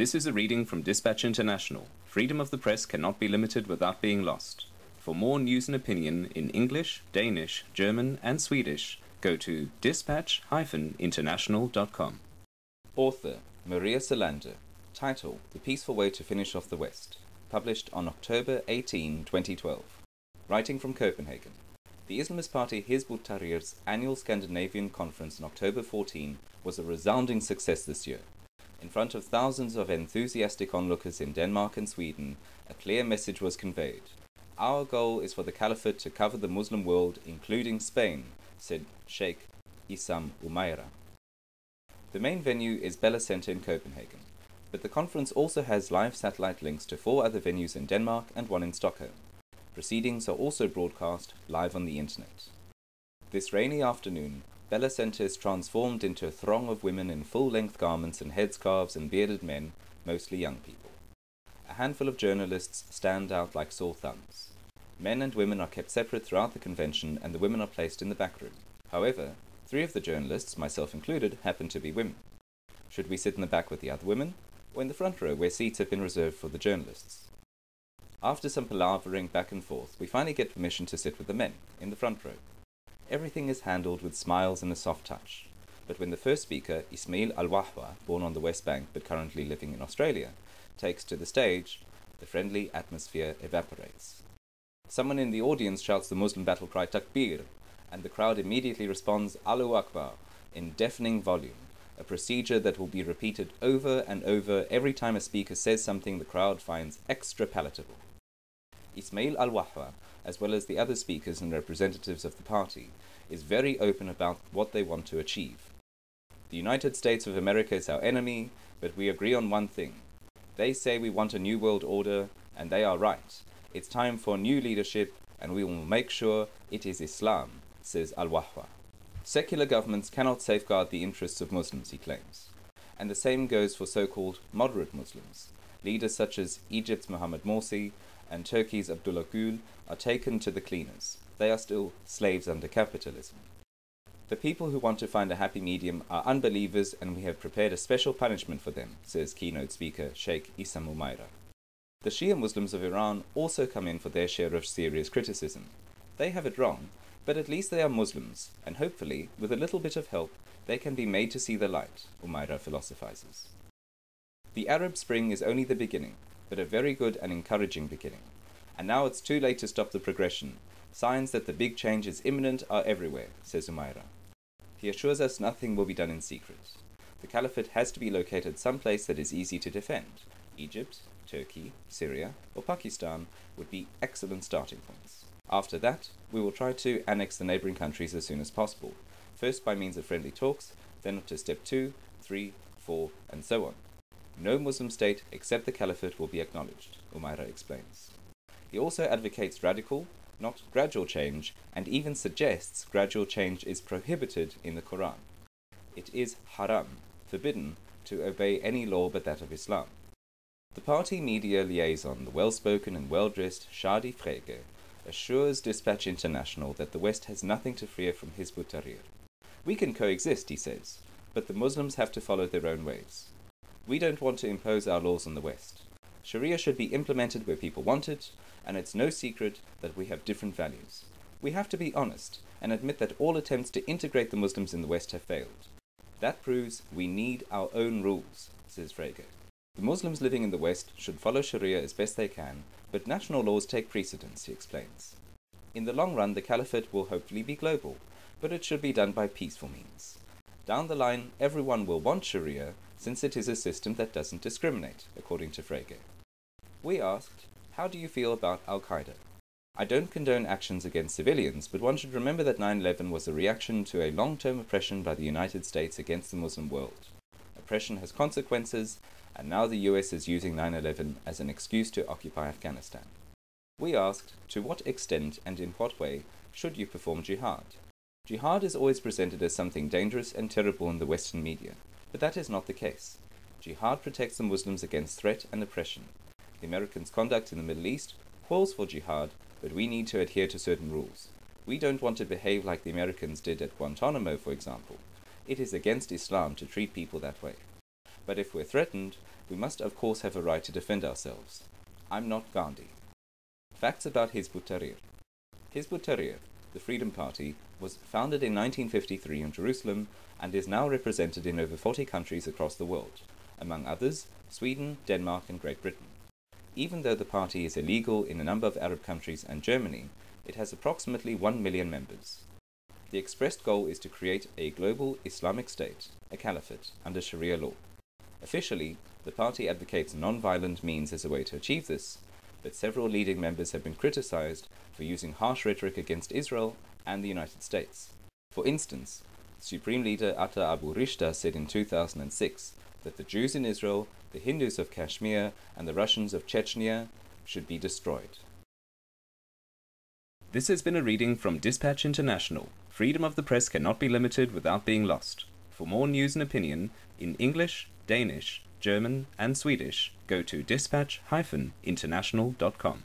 This is a reading from Dispatch International. Freedom of the press cannot be limited without being lost. For more news and opinion in English, Danish, German and Swedish, go to dispatch-international.com. Author Maria Celander. Title: The Peaceful Way to Finish Off the West. Published on October 18, 2012. Writing from Copenhagen. The Islamist party Hizb ut-Tahrir's annual Scandinavian conference on October 14 was a resounding success this year. In front of thousands of enthusiastic onlookers in Denmark and Sweden, a clear message was conveyed. Our goal is for the caliphate to cover the Muslim world, including Spain, said Sheikh Isam Umayrah. The main venue is Bella Center in Copenhagen, but the conference also has live satellite links to 4 other venues in Denmark and 1 in Stockholm. Proceedings are also broadcast live on the internet. This rainy afternoon, Bella Center is transformed into a throng of women in full-length garments and headscarves and bearded men, mostly young people. A handful of journalists stand out like sore thumbs. Men and women are kept separate throughout the convention, and the women are placed in the back room. However, 3 of the journalists, myself included, happen to be women. Should we sit in the back with the other women, or in the front row where seats have been reserved for the journalists? After some palavering back and forth, we finally get permission to sit with the men, in the front row. Everything is handled with smiles and a soft touch. But when the first speaker, Ismail al-Wahwa, born on the West Bank but currently living in Australia, takes to the stage, the friendly atmosphere evaporates. Someone in the audience shouts the Muslim battle cry Takbir, and the crowd immediately responds Allahu Akbar in deafening volume, a procedure that will be repeated over and over every time a speaker says something the crowd finds extra palatable. Ismail al-Wahwa, as well as the other speakers and representatives of the party, is very open about what they want to achieve. The United States of America is our enemy, but we agree on one thing. They say we want a new world order, and they are right. It's time for new leadership, and we will make sure it is Islam, says al-Wahwa. Secular governments cannot safeguard the interests of Muslims, he claims. And the same goes for so-called moderate Muslims. Leaders such as Egypt's Mohammed Morsi and Turkey's Abdullah Gül are taken to the cleaners. They are still slaves under capitalism. The people who want to find a happy medium are unbelievers, and we have prepared a special punishment for them, says keynote speaker Sheikh Isam Umayrah. The Shia Muslims of Iran also come in for their share of serious criticism. They have it wrong, but at least they are Muslims, and hopefully, with a little bit of help, they can be made to see the light, Umayrah philosophizes. The Arab Spring is only the beginning, but a very good and encouraging beginning. And now it's too late to stop the progression. Signs that the big change is imminent are everywhere, says Umayrah. He assures us nothing will be done in secret. The caliphate has to be located someplace that is easy to defend. Egypt, Turkey, Syria, or Pakistan would be excellent starting points. After that, we will try to annex the neighboring countries as soon as possible, first by means of friendly talks, then up to step 2, 3, 4, and so on. No Muslim state except the caliphate will be acknowledged, Umayrah explains. He also advocates radical, not gradual change, and even suggests gradual change is prohibited in the Quran. It is haram, forbidden, to obey any law but that of Islam. The party media liaison, the well-spoken and well-dressed Shadi Frege, assures Dispatch International that the West has nothing to fear from Hizb ut-Tahrir. We can coexist, he says, but the Muslims have to follow their own ways. We don't want to impose our laws on the West. Sharia should be implemented where people want it, and it's no secret that we have different values. We have to be honest and admit that all attempts to integrate the Muslims in the West have failed. That proves we need our own rules, says Frege. The Muslims living in the West should follow Sharia as best they can, but national laws take precedence, he explains. In the long run, the caliphate will hopefully be global, but it should be done by peaceful means. Down the line, everyone will want Sharia, since it is a system that doesn't discriminate, according to Frege. We asked, how do you feel about Al-Qaeda? I don't condone actions against civilians, but one should remember that 9/11 was a reaction to a long-term oppression by the United States against the Muslim world. Oppression has consequences, and now the US is using 9/11 as an excuse to occupy Afghanistan. We asked, to what extent and in what way should you perform jihad? Jihad is always presented as something dangerous and terrible in the Western media, but that is not the case. Jihad protects the Muslims against threat and oppression. The Americans' conduct in the Middle East calls for jihad, but we need to adhere to certain rules. We don't want to behave like the Americans did at Guantanamo, for example. It is against Islam to treat people that way. But if we're threatened, we must of course have a right to defend ourselves. I'm not Gandhi. Facts about Hizb ut-Tahrir. Hizb ut-Tahrir, the Freedom Party, was founded in 1953 in Jerusalem and is now represented in over 40 countries across the world, among others Sweden, Denmark and Great Britain. Even though the party is illegal in a number of Arab countries and Germany, it has approximately 1 million members. The expressed goal is to create a global Islamic state, a caliphate, under Sharia law. Officially, the party advocates non-violent means as a way to achieve this, but several leading members have been criticized for using harsh rhetoric against Israel and the United States. For instance, Supreme Leader Atta Abu Rishta said in 2006 that the Jews in Israel, the Hindus of Kashmir, and the Russians of Chechnya should be destroyed. This has been a reading from Dispatch International. Freedom of the press cannot be limited without being lost. For more news and opinion in English, Danish, German and Swedish, go to dispatch-international.com.